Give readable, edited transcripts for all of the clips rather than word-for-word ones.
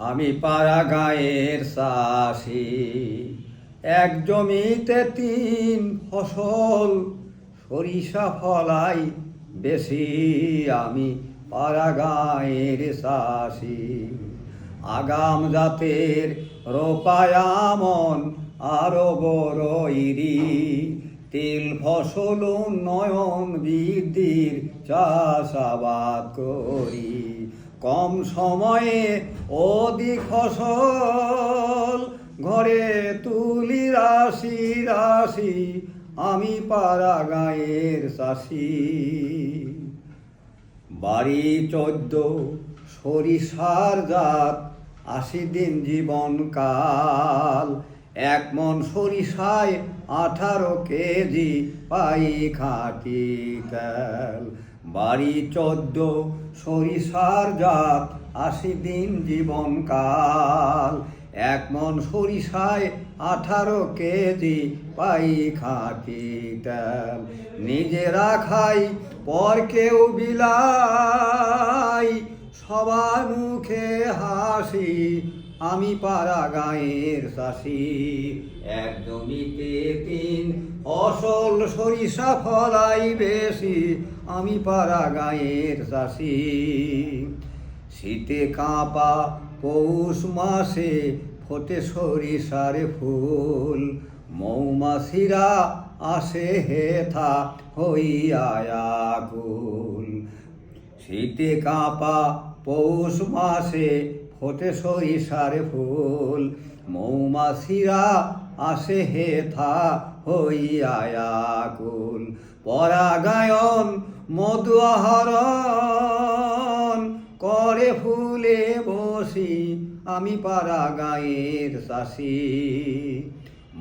আমি পাড়া গাঁয়ের চাষি, এক জমিতে 3 ফসল, সরিষা ফলাই বেশি। আমি পাড়া গাঁয়ের চাষি, আগাম জাতের রোপায় আমন আরো বড় ইরি, তেল ফসল উন্নয়ন বৃদ্ধির চাষাবাদ করি। কম সময়ে অধিক ফসল, ঘরে তুলি রাশি রাশি। আমি পাড়া গাঁয়ের চাষি, বাড়ি 14, সরিষার জাত, 80 দিন জীবন কাল। 1 মণ সরিষায় 18 কেজি পাই খাঁটি তেল। বাড়ি 14, সরিষার জাত, 80 দিন জীবন কাল। 1 মণ সরিষায় 18 কেজি পাই খাঁটি তেল। নিজেরা খাই, পর কেউ বিলাই, সবার মুখে হাসি। আমি পাড়া গাঁয়ের চাষি, এক জমিতে 3 ফসল, সরিষা ফলাই বেশি। আমি পাড়া গাঁয়ের চাষি, শীতে কাঁপা পৌষ মাসে ফোটে সরিষার ফুল। মৌমাছিরা আসে হেথা হইয়া আকুল। শীতে কাঁপা পৌষ মাসে ফোটে সরিষার ফুল। মৌমাছিরা আসে হেথা হইয়া আকুল। পরাগায়ন মধু আহরণ করে ফুলে বসি। আমি পাড়া গাঁয়ের চাষি,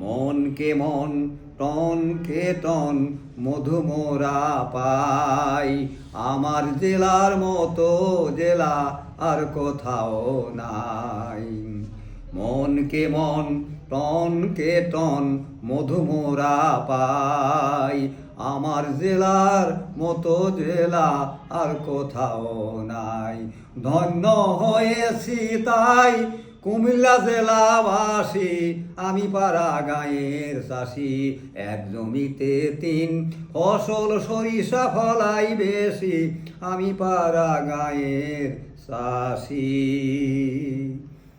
মনকে মন, টনকে টন মধু মোরা পাই। আমার জেলার মতো জেলা আর কোথাও নাই। মনকে মন, টনকে টন মধু মোরা পাই। আমার জেলার মতো জেলা আর কোথাও নাই। ধন্য হয়েছি তাই কুমিল্লা জেলাবাসী। আমি পাড়া গাঁয়ের চাষি, এক জমিতে 3 ফসল, সরিষা ফলাই বেশি। আমি পাড়া গাঁয়ের চাষি।